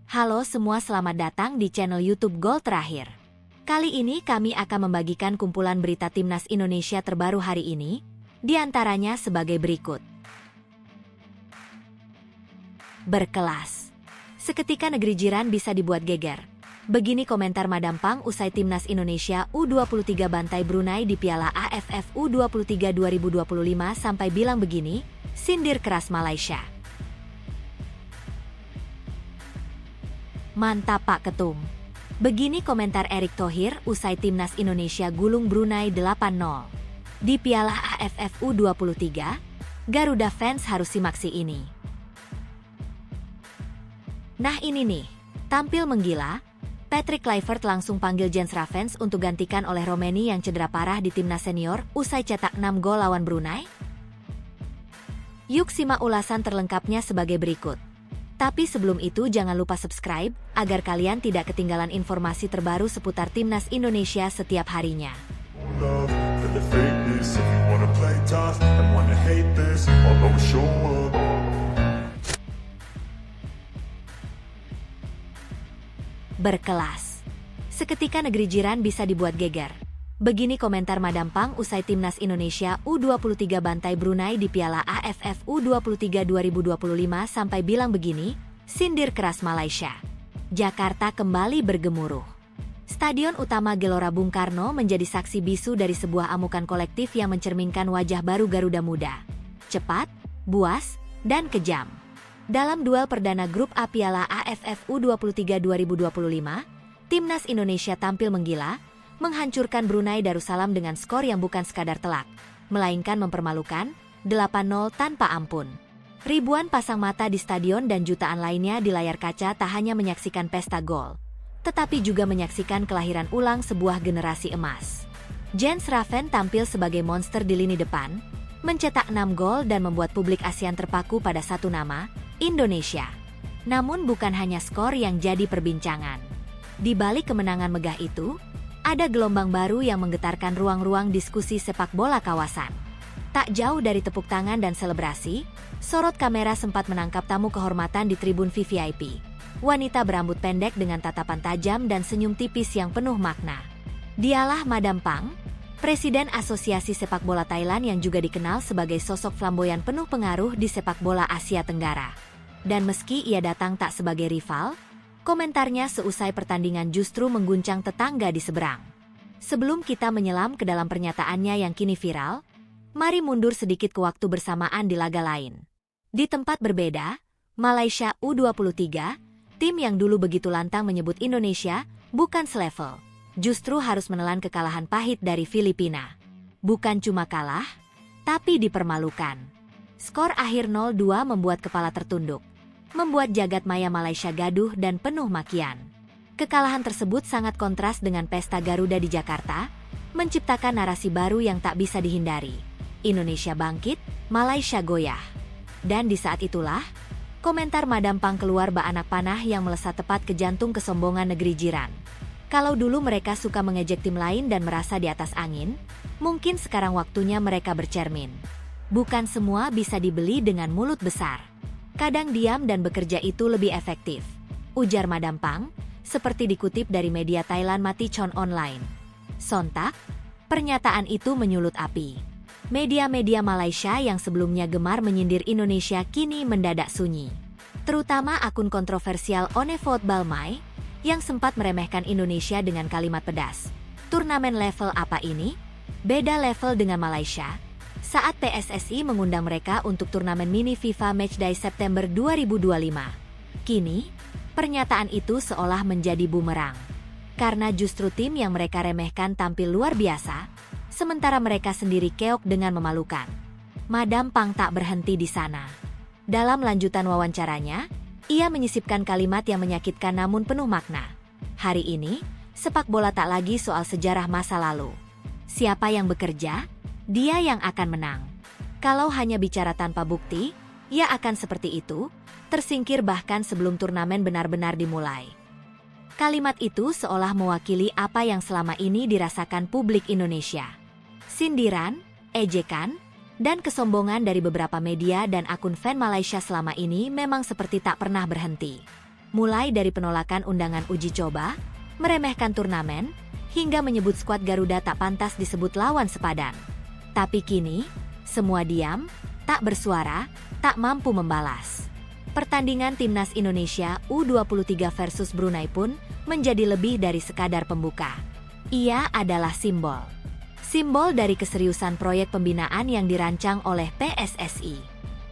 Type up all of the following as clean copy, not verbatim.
Halo semua, selamat datang di channel YouTube Gol Terakhir. Kali ini kami akan membagikan kumpulan berita Timnas Indonesia terbaru hari ini, di antaranya sebagai berikut. Berkelas. Seketika negeri jiran bisa dibuat geger. Begini komentar Madam Pang usai Timnas Indonesia U23 bantai Brunei di Piala AFF U23 2025 sampai bilang begini, sindir keras Malaysia. Mantap Pak Ketum. Begini komentar Erick Thohir usai Timnas Indonesia gulung Brunei 8-0. Di Piala AFF U23, Garuda fans harus simak si ini. Nah ini nih, tampil menggila, Patrick Kluivert langsung panggil Jens Ravens untuk gantikan oleh Romeni yang cedera parah di Timnas Senior usai cetak 6 gol lawan Brunei. Yuk simak ulasan terlengkapnya sebagai berikut. Tapi sebelum itu jangan lupa subscribe, agar kalian tidak ketinggalan informasi terbaru seputar Timnas Indonesia setiap harinya. Berkelas. Seketika negeri jiran bisa dibuat geger. Begini komentar Madam Pang usai Timnas Indonesia U23 bantai Brunei di Piala AFF U23 2025 sampai bilang begini, sindir keras Malaysia. Jakarta kembali bergemuruh. Stadion utama Gelora Bung Karno menjadi saksi bisu dari sebuah amukan kolektif yang mencerminkan wajah baru Garuda Muda. Cepat, buas, dan kejam. Dalam duel perdana grup A Piala AFF U23 2025, Timnas Indonesia tampil menggila, menghancurkan Brunei Darussalam dengan skor yang bukan sekadar telak, melainkan mempermalukan, 8-0 tanpa ampun. Ribuan pasang mata di stadion dan jutaan lainnya di layar kaca tak hanya menyaksikan pesta gol, tetapi juga menyaksikan kelahiran ulang sebuah generasi emas. Jens Ravens tampil sebagai monster di lini depan, mencetak 6 gol dan membuat publik ASEAN terpaku pada satu nama, Indonesia. Namun bukan hanya skor yang jadi perbincangan. Di balik kemenangan megah itu, ada gelombang baru yang menggetarkan ruang-ruang diskusi sepak bola kawasan. Tak jauh dari tepuk tangan dan selebrasi, sorot kamera sempat menangkap tamu kehormatan di tribun VVIP. Wanita berambut pendek dengan tatapan tajam dan senyum tipis yang penuh makna. Dialah Madam Pang, Presiden Asosiasi Sepak Bola Thailand yang juga dikenal sebagai sosok flamboyan penuh pengaruh di sepak bola Asia Tenggara. Dan meski ia datang tak sebagai rival, komentarnya seusai pertandingan justru mengguncang tetangga di seberang. Sebelum kita menyelam ke dalam pernyataannya yang kini viral, mari mundur sedikit ke waktu bersamaan di laga lain. Di tempat berbeda, Malaysia U23, tim yang dulu begitu lantang menyebut Indonesia, bukan selevel, justru harus menelan kekalahan pahit dari Filipina. Bukan cuma kalah, tapi dipermalukan. Skor akhir 0-2 membuat kepala tertunduk, membuat jagat maya Malaysia gaduh dan penuh makian. Kekalahan tersebut sangat kontras dengan pesta Garuda di Jakarta, menciptakan narasi baru yang tak bisa dihindari. Indonesia bangkit, Malaysia goyah. Dan di saat itulah, komentar Madam Pang keluar bak anak panah yang melesat tepat ke jantung kesombongan negeri jiran. Kalau dulu mereka suka mengejek tim lain dan merasa di atas angin, mungkin sekarang waktunya mereka bercermin. Bukan semua bisa dibeli dengan mulut besar. Kadang diam dan bekerja itu lebih efektif, ujar Madam Pang, seperti dikutip dari media Thailand Matichon Online. Sontak, pernyataan itu menyulut api. Media-media Malaysia yang sebelumnya gemar menyindir Indonesia kini mendadak sunyi. Terutama akun kontroversial One Football Mai, yang sempat meremehkan Indonesia dengan kalimat pedas. Turnamen level apa ini? Beda level dengan Malaysia. Saat PSSI mengundang mereka untuk turnamen mini FIFA Matchday September 2025. Kini, pernyataan itu seolah menjadi bumerang. Karena justru tim yang mereka remehkan tampil luar biasa, sementara mereka sendiri keok dengan memalukan. Madam Pang tak berhenti di sana. Dalam lanjutan wawancaranya, ia menyisipkan kalimat yang menyakitkan namun penuh makna. Hari ini, sepak bola tak lagi soal sejarah masa lalu. Siapa yang bekerja, dia yang akan menang. Kalau hanya bicara tanpa bukti, ia akan seperti itu, tersingkir bahkan sebelum turnamen benar-benar dimulai. Kalimat itu seolah mewakili apa yang selama ini dirasakan publik Indonesia. Sindiran, ejekan, dan kesombongan dari beberapa media dan akun fan Malaysia selama ini memang seperti tak pernah berhenti. Mulai dari penolakan undangan uji coba, meremehkan turnamen, hingga menyebut skuad Garuda tak pantas disebut lawan sepadan. Tapi kini, semua diam, tak bersuara, tak mampu membalas. Pertandingan Timnas Indonesia U23 versus Brunei pun menjadi lebih dari sekadar pembuka. Ia adalah simbol. Simbol dari keseriusan proyek pembinaan yang dirancang oleh PSSI.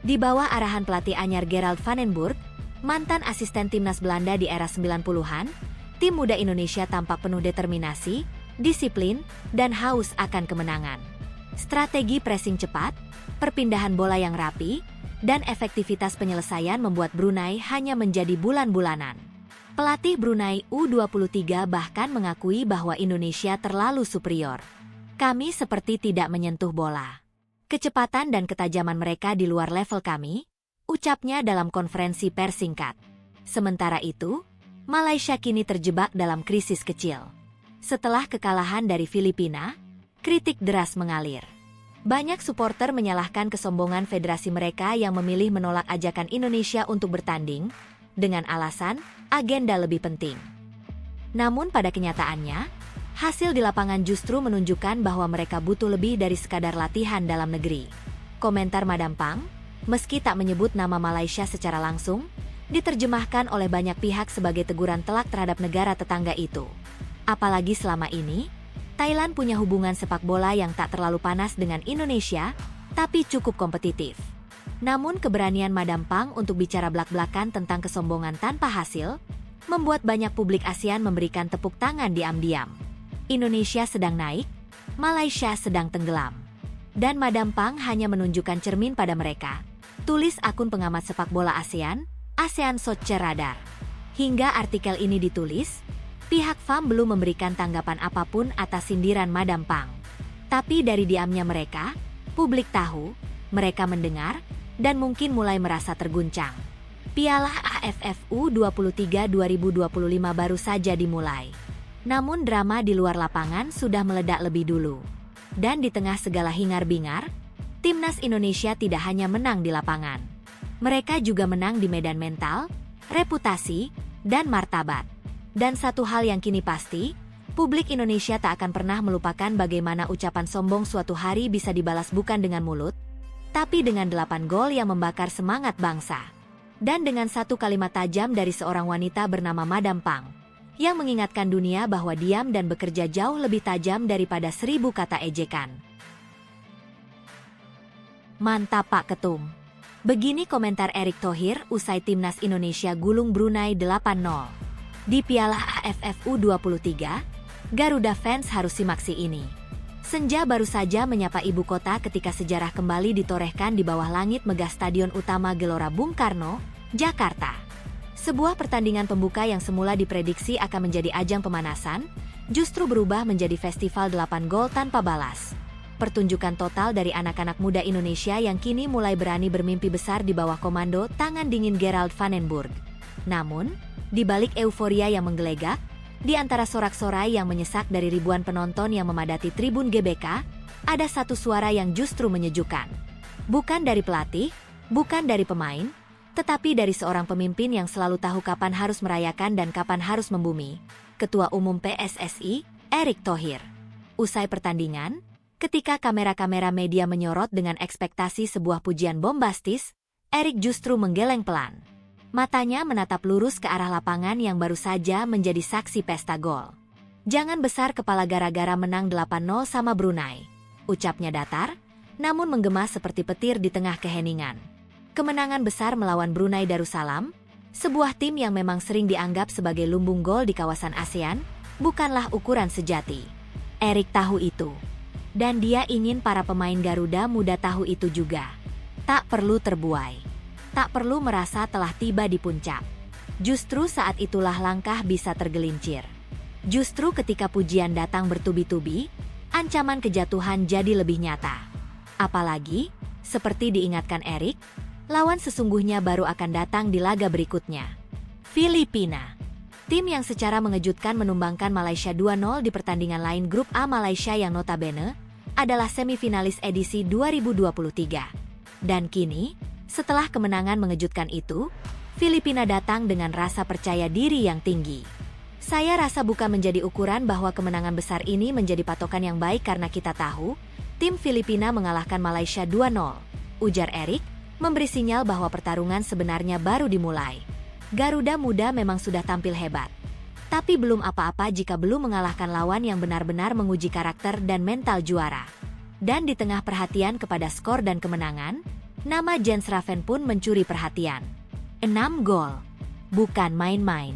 Di bawah arahan pelatih anyar Gerald van den Burg, mantan asisten timnas Belanda di era 90-an, tim muda Indonesia tampak penuh determinasi, disiplin, dan haus akan kemenangan. Strategi pressing cepat, perpindahan bola yang rapi, dan efektivitas penyelesaian membuat Brunei hanya menjadi bulan-bulanan. Pelatih Brunei U23 bahkan mengakui bahwa Indonesia terlalu superior. Kami seperti tidak menyentuh bola. Kecepatan dan ketajaman mereka di luar level kami, ucapnya dalam konferensi pers singkat. Sementara itu, Malaysia kini terjebak dalam krisis kecil. Setelah kekalahan dari Filipina, kritik deras mengalir. Banyak supporter menyalahkan kesombongan federasi mereka yang memilih menolak ajakan Indonesia untuk bertanding, dengan alasan agenda lebih penting. Namun pada kenyataannya, hasil di lapangan justru menunjukkan bahwa mereka butuh lebih dari sekadar latihan dalam negeri. Komentar Madam Pang, meski tak menyebut nama Malaysia secara langsung, diterjemahkan oleh banyak pihak sebagai teguran telak terhadap negara tetangga itu. Apalagi selama ini, Thailand punya hubungan sepak bola yang tak terlalu panas dengan Indonesia, tapi cukup kompetitif. Namun keberanian Madam Pang untuk bicara blak-blakan tentang kesombongan tanpa hasil, membuat banyak publik ASEAN memberikan tepuk tangan diam-diam. Indonesia sedang naik, Malaysia sedang tenggelam. Dan Madam Pang hanya menunjukkan cermin pada mereka. Tulis akun pengamat sepak bola ASEAN, ASEAN Soccer Radar. Hingga artikel ini ditulis, pihak FAM belum memberikan tanggapan apapun atas sindiran Madam Pang. Tapi dari diamnya mereka, publik tahu, mereka mendengar, dan mungkin mulai merasa terguncang. Piala AFF U23 2025 baru saja dimulai. Namun drama di luar lapangan sudah meledak lebih dulu. Dan di tengah segala hingar-bingar, Timnas Indonesia tidak hanya menang di lapangan. Mereka juga menang di medan mental, reputasi, dan martabat. Dan satu hal yang kini pasti, publik Indonesia tak akan pernah melupakan bagaimana ucapan sombong suatu hari bisa dibalas bukan dengan mulut, tapi dengan 8 gol yang membakar semangat bangsa. Dan dengan satu kalimat tajam dari seorang wanita bernama Madam Pang, yang mengingatkan dunia bahwa diam dan bekerja jauh lebih tajam daripada 1000 kata ejekan. Mantap Pak Ketum. Begini komentar Erick Thohir usai Timnas Indonesia gulung Brunei 8-0. Di Piala AFF U23, Garuda fans harus simak ini. Senja baru saja menyapa ibu kota ketika sejarah kembali ditorehkan di bawah langit megah Stadion Utama Gelora Bung Karno, Jakarta. Sebuah pertandingan pembuka yang semula diprediksi akan menjadi ajang pemanasan, justru berubah menjadi festival 8 gol tanpa balas. Pertunjukan total dari anak-anak muda Indonesia yang kini mulai berani bermimpi besar di bawah komando tangan dingin Gerald van den Burg. Namun, di balik euforia yang menggelegak, di antara sorak-sorai yang menyesak dari ribuan penonton yang memadati tribun GBK, ada satu suara yang justru menyejukkan. Bukan dari pelatih, bukan dari pemain, tetapi dari seorang pemimpin yang selalu tahu kapan harus merayakan dan kapan harus membumi, Ketua Umum PSSI, Erick Thohir. Usai pertandingan, ketika kamera-kamera media menyorot dengan ekspektasi sebuah pujian bombastis, Erick justru menggeleng pelan. Matanya menatap lurus ke arah lapangan yang baru saja menjadi saksi pesta gol. Jangan besar kepala gara-gara menang 8-0 sama Brunei, ucapnya datar, namun menggema seperti petir di tengah keheningan. Kemenangan besar melawan Brunei Darussalam, sebuah tim yang memang sering dianggap sebagai lumbung gol di kawasan ASEAN, bukanlah ukuran sejati. Erick tahu itu. Dan dia ingin para pemain Garuda muda tahu itu juga. Tak perlu terbuai. Tak perlu merasa telah tiba di puncak. Justru saat itulah langkah bisa tergelincir. Justru ketika pujian datang bertubi-tubi, ancaman kejatuhan jadi lebih nyata. Apalagi, seperti diingatkan Erick, lawan sesungguhnya baru akan datang di laga berikutnya. Filipina. Tim yang secara mengejutkan menumbangkan Malaysia 2-0 di pertandingan lain Grup A Malaysia yang notabene adalah semifinalis edisi 2023. Dan kini, setelah kemenangan mengejutkan itu, Filipina datang dengan rasa percaya diri yang tinggi. Saya rasa bukan menjadi ukuran bahwa kemenangan besar ini menjadi patokan yang baik karena kita tahu, tim Filipina mengalahkan Malaysia 2-0, ujar Eric, memberi sinyal bahwa pertarungan sebenarnya baru dimulai. Garuda Muda memang sudah tampil hebat. Tapi belum apa-apa jika belum mengalahkan lawan yang benar-benar menguji karakter dan mental juara. Dan di tengah perhatian kepada skor dan kemenangan, nama Jens Raven pun mencuri perhatian. 6 gol. Bukan main-main.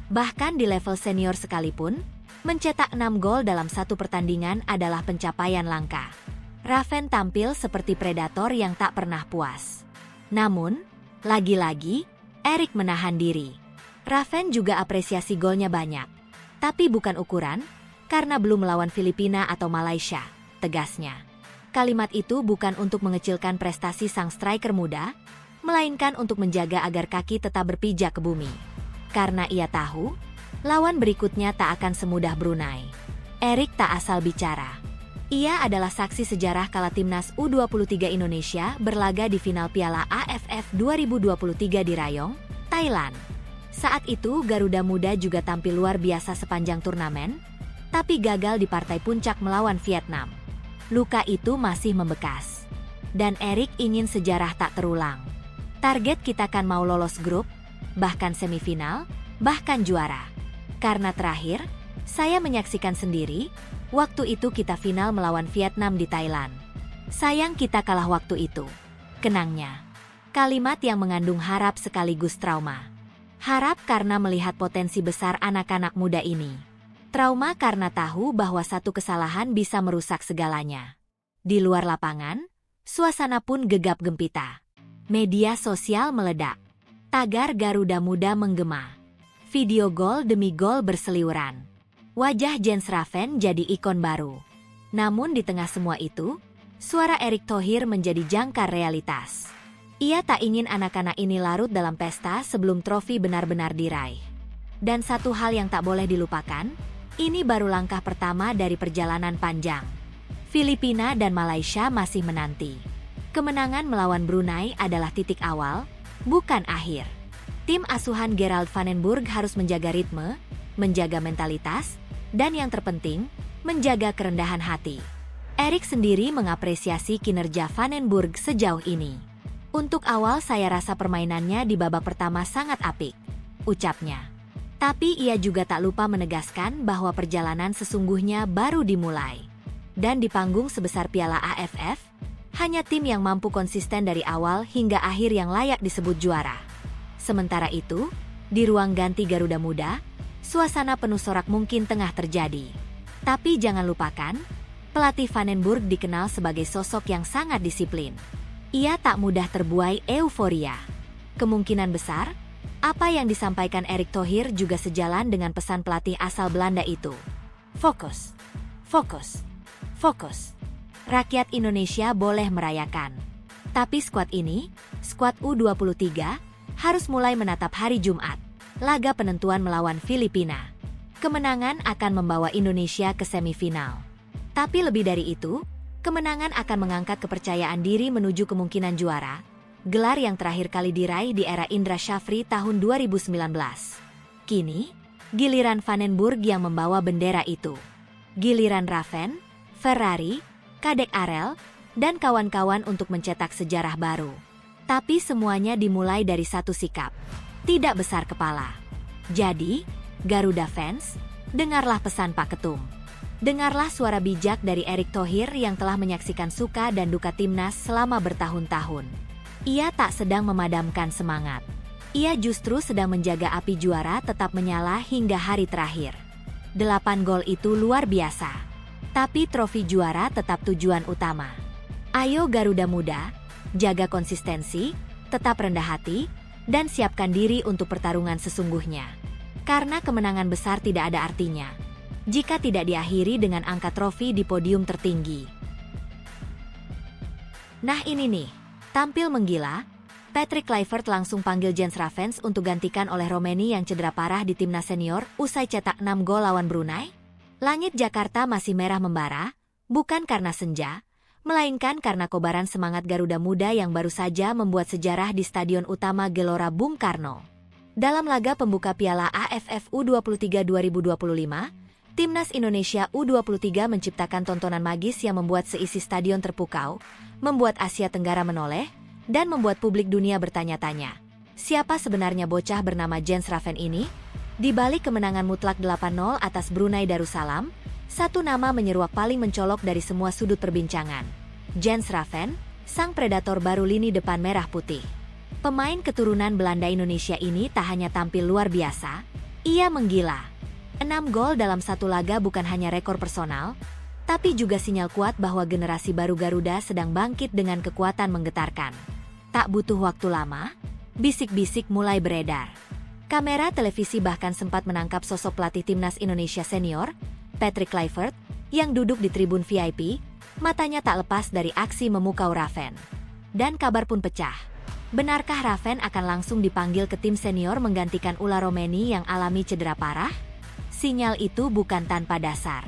Bahkan di level senior sekalipun, mencetak 6 gol dalam satu pertandingan adalah pencapaian langka. Raven tampil seperti predator yang tak pernah puas. Namun, lagi-lagi, Eric menahan diri. Raven juga apresiasi golnya banyak. Tapi bukan ukuran, karena belum melawan Filipina atau Malaysia, tegasnya. Kalimat itu bukan untuk mengecilkan prestasi sang striker muda, melainkan untuk menjaga agar kaki tetap berpijak ke bumi. Karena ia tahu, lawan berikutnya tak akan semudah Brunei. Eric tak asal bicara. Ia adalah saksi sejarah kala timnas U23 Indonesia berlaga di final Piala AFF 2023 di Rayong, Thailand. Saat itu Garuda Muda juga tampil luar biasa sepanjang turnamen, tapi gagal di partai puncak melawan Vietnam. Luka itu masih membekas. Dan Eric ingin sejarah tak terulang. Target kita kan mau lolos grup, bahkan semifinal, bahkan juara. Karena terakhir, saya menyaksikan sendiri, waktu itu kita final melawan Vietnam di Thailand. Sayang kita kalah waktu itu. Kenangnya. Kalimat yang mengandung harap sekaligus trauma. Harap karena melihat potensi besar anak-anak muda ini. Trauma karena tahu bahwa satu kesalahan bisa merusak segalanya. Di luar lapangan, suasana pun gegap gempita. Media sosial meledak. Tagar Garuda Muda menggema. Video gol demi gol berseliweran. Wajah Jens Raven jadi ikon baru. Namun di tengah semua itu, suara Erick Thohir menjadi jangkar realitas. Ia tak ingin anak-anak ini larut dalam pesta sebelum trofi benar-benar diraih. Dan satu hal yang tak boleh dilupakan, ini baru langkah pertama dari perjalanan panjang. Filipina dan Malaysia masih menanti. Kemenangan melawan Brunei adalah titik awal, bukan akhir. Tim asuhan Gerald van den Burg harus menjaga ritme, menjaga mentalitas, dan yang terpenting, menjaga kerendahan hati. Eric sendiri mengapresiasi kinerja van den Burg sejauh ini. Untuk awal saya rasa permainannya di babak pertama sangat apik, ucapnya. Tapi ia juga tak lupa menegaskan bahwa perjalanan sesungguhnya baru dimulai. Dan di panggung sebesar Piala AFF, hanya tim yang mampu konsisten dari awal hingga akhir yang layak disebut juara. Sementara itu, di ruang ganti Garuda Muda, suasana penuh sorak mungkin tengah terjadi. Tapi jangan lupakan, pelatih van den Burg dikenal sebagai sosok yang sangat disiplin. Ia tak mudah terbuai euforia. Kemungkinan besar, apa yang disampaikan Erick Thohir juga sejalan dengan pesan pelatih asal Belanda itu. Fokus, fokus, fokus. Rakyat Indonesia boleh merayakan. Tapi skuad ini, skuad U23, harus mulai menatap hari Jumat, laga penentuan melawan Filipina. Kemenangan akan membawa Indonesia ke semifinal. Tapi lebih dari itu, kemenangan akan mengangkat kepercayaan diri menuju kemungkinan juara, gelar yang terakhir kali diraih di era Indra Syafri tahun 2019. Kini, giliran van den Burg yang membawa bendera itu. Giliran Raven, Ferrari, Kadek Arel, dan kawan-kawan untuk mencetak sejarah baru. Tapi semuanya dimulai dari satu sikap. Tidak besar kepala. Jadi, Garuda fans, dengarlah pesan Pak Ketum. Dengarlah suara bijak dari Erick Thohir yang telah menyaksikan suka dan duka timnas selama bertahun-tahun. Ia tak sedang memadamkan semangat. Ia justru sedang menjaga api juara tetap menyala hingga hari terakhir. 8 gol itu luar biasa. Tapi trofi juara tetap tujuan utama. Ayo Garuda Muda, jaga konsistensi, tetap rendah hati, dan siapkan diri untuk pertarungan sesungguhnya. Karena kemenangan besar tidak ada artinya jika tidak diakhiri dengan angka trofi di podium tertinggi. Nah ini nih, tampil menggila, Patrick Kluivert langsung panggil Jens Ravens untuk gantikan oleh Romeni yang cedera parah di timnas senior usai cetak 6 gol lawan Brunei. Langit Jakarta masih merah membara, bukan karena senja, melainkan karena kobaran semangat Garuda Muda yang baru saja membuat sejarah di Stadion Utama Gelora Bung Karno. Dalam laga pembuka Piala AFF U23 2025, Timnas Indonesia U23 menciptakan tontonan magis yang membuat seisi stadion terpukau, membuat Asia Tenggara menoleh, dan membuat publik dunia bertanya-tanya. Siapa sebenarnya bocah bernama Jens Raffen ini? Di balik kemenangan mutlak 8-0 atas Brunei Darussalam, satu nama menyeruak paling mencolok dari semua sudut perbincangan. Jens Raffen, sang predator baru lini depan merah putih. Pemain keturunan Belanda Indonesia ini tak hanya tampil luar biasa, ia menggila. 6 gol dalam satu laga bukan hanya rekor personal, tapi juga sinyal kuat bahwa generasi baru Garuda sedang bangkit dengan kekuatan menggetarkan. Tak butuh waktu lama, bisik-bisik mulai beredar. Kamera televisi bahkan sempat menangkap sosok pelatih Timnas Indonesia senior, Patrick Kluivert, yang duduk di tribun VIP, matanya tak lepas dari aksi memukau Raffen. Dan kabar pun pecah. Benarkah Raffen akan langsung dipanggil ke tim senior menggantikan Ula Romeni yang alami cedera parah? Sinyal itu bukan tanpa dasar.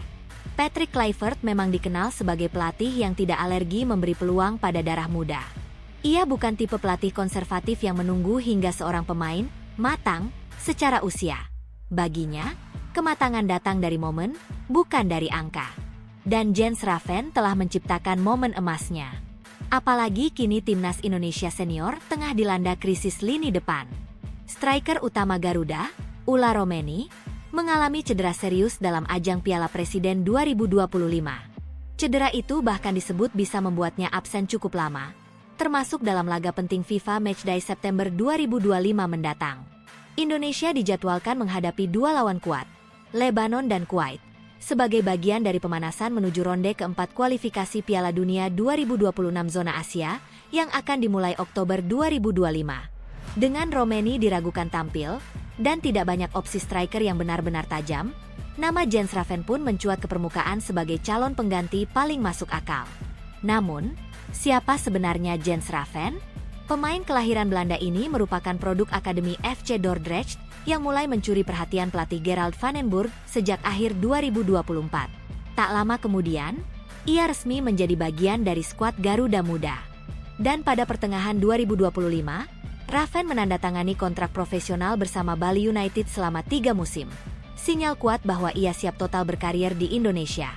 Patrick Kluivert memang dikenal sebagai pelatih yang tidak alergi memberi peluang pada darah muda. Ia bukan tipe pelatih konservatif yang menunggu hingga seorang pemain matang secara usia. Baginya, kematangan datang dari momen, bukan dari angka. Dan Jens Raffen telah menciptakan momen emasnya. Apalagi kini Timnas Indonesia senior tengah dilanda krisis lini depan. Striker utama Garuda, Ula Romeni, mengalami cedera serius dalam ajang Piala Presiden 2025. Cedera itu bahkan disebut bisa membuatnya absen cukup lama, termasuk dalam laga penting FIFA Matchday September 2025 mendatang. Indonesia dijadwalkan menghadapi dua lawan kuat, Lebanon dan Kuwait, sebagai bagian dari pemanasan menuju ronde keempat kualifikasi Piala Dunia 2026 zona Asia yang akan dimulai Oktober 2025. Dengan Romeni diragukan tampil, dan tidak banyak opsi striker yang benar-benar tajam, nama Jens Raffen pun mencuat ke permukaan sebagai calon pengganti paling masuk akal. Namun, siapa sebenarnya Jens Raffen? Pemain kelahiran Belanda ini merupakan produk Akademi FC Dordrecht yang mulai mencuri perhatian pelatih Gerald van den Burg sejak akhir 2024. Tak lama kemudian, ia resmi menjadi bagian dari skuad Garuda Muda. Dan pada pertengahan 2025, Raffen menandatangani kontrak profesional bersama Bali United selama 3 musim. Sinyal kuat bahwa ia siap total berkarier di Indonesia.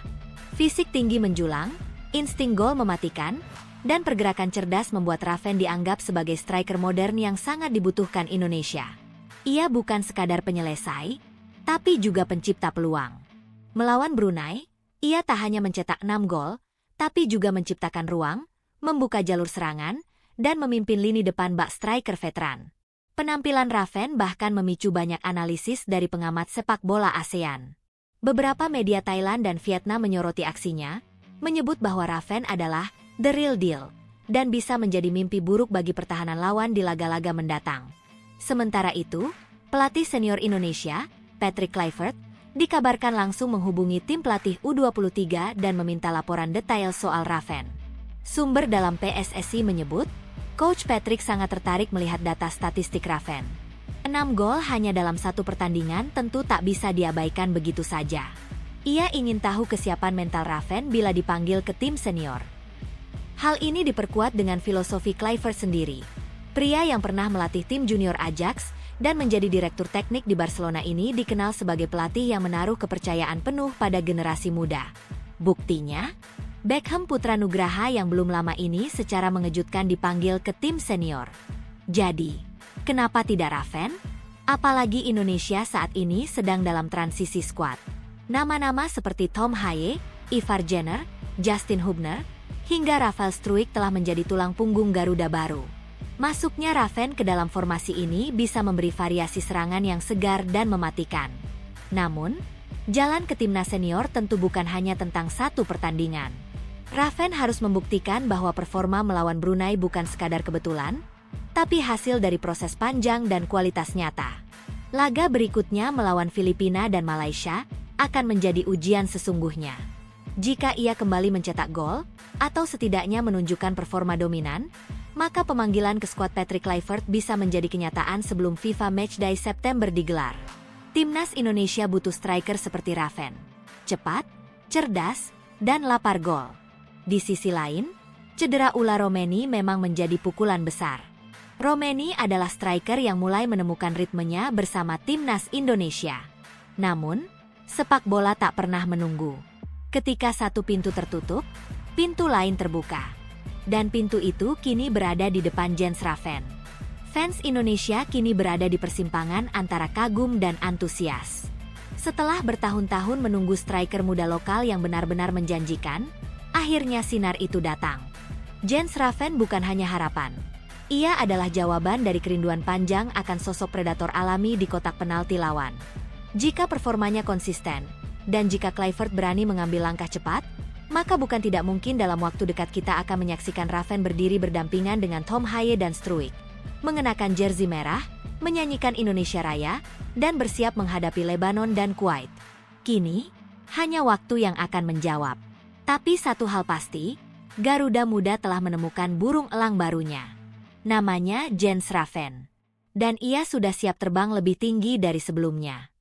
Fisik tinggi menjulang, insting gol mematikan, dan pergerakan cerdas membuat Raffen dianggap sebagai striker modern yang sangat dibutuhkan Indonesia. Ia bukan sekadar penyelesai, tapi juga pencipta peluang. Melawan Brunei, ia tak hanya mencetak 6 gol, tapi juga menciptakan ruang, membuka jalur serangan, dan memimpin lini depan bak striker veteran. Penampilan Raffen bahkan memicu banyak analisis dari pengamat sepak bola ASEAN. Beberapa media Thailand dan Vietnam menyoroti aksinya, menyebut bahwa Raffen adalah the real deal, dan bisa menjadi mimpi buruk bagi pertahanan lawan di laga-laga mendatang. Sementara itu, pelatih senior Indonesia, Patrick Kluivert, dikabarkan langsung menghubungi tim pelatih U23 dan meminta laporan detail soal Raffen. Sumber dalam PSSI menyebut, Coach Patrick sangat tertarik melihat data statistik Raffen. 6 gol hanya dalam satu pertandingan tentu tak bisa diabaikan begitu saja. Ia ingin tahu kesiapan mental Raffen bila dipanggil ke tim senior. Hal ini diperkuat dengan filosofi Kluivert sendiri. Pria yang pernah melatih tim junior Ajax dan menjadi direktur teknik di Barcelona ini dikenal sebagai pelatih yang menaruh kepercayaan penuh pada generasi muda. Buktinya, Beckham Putra Nugraha yang belum lama ini secara mengejutkan dipanggil ke tim senior. Jadi, kenapa tidak Raffen? Apalagi Indonesia saat ini sedang dalam transisi skuad. Nama-nama seperti Tom Haye, Ivar Jenner, Justin Hubner, hingga Rafael Struijk telah menjadi tulang punggung Garuda baru. Masuknya Raffen ke dalam formasi ini bisa memberi variasi serangan yang segar dan mematikan. Namun, jalan ke timnas senior tentu bukan hanya tentang satu pertandingan. Raffen harus membuktikan bahwa performa melawan Brunei bukan sekadar kebetulan, tapi hasil dari proses panjang dan kualitas nyata. Laga berikutnya melawan Filipina dan Malaysia akan menjadi ujian sesungguhnya. Jika ia kembali mencetak gol, atau setidaknya menunjukkan performa dominan, maka pemanggilan ke skuad Patrick Kluivert bisa menjadi kenyataan sebelum FIFA Matchday September digelar. Timnas Indonesia butuh striker seperti Raffen. Cepat, cerdas, dan lapar gol. Di sisi lain, cedera ulah Romeni memang menjadi pukulan besar. Romeni adalah striker yang mulai menemukan ritmenya bersama timnas Indonesia. Namun, sepak bola tak pernah menunggu. Ketika satu pintu tertutup, pintu lain terbuka. Dan pintu itu kini berada di depan Jens Raven. Fans Indonesia kini berada di persimpangan antara kagum dan antusias. Setelah bertahun-tahun menunggu striker muda lokal yang benar-benar menjanjikan, akhirnya sinar itu datang. Jens Raven bukan hanya harapan. Ia adalah jawaban dari kerinduan panjang akan sosok predator alami di kotak penalti lawan. Jika performanya konsisten, dan jika Kluivert berani mengambil langkah cepat, maka bukan tidak mungkin dalam waktu dekat kita akan menyaksikan Raven berdiri berdampingan dengan Tom Haye dan Struijk, mengenakan jersey merah, menyanyikan Indonesia Raya, dan bersiap menghadapi Lebanon dan Kuwait. Kini, hanya waktu yang akan menjawab. Tapi satu hal pasti, Garuda Muda telah menemukan burung elang barunya. Namanya Jens Raven. Dan ia sudah siap terbang lebih tinggi dari sebelumnya.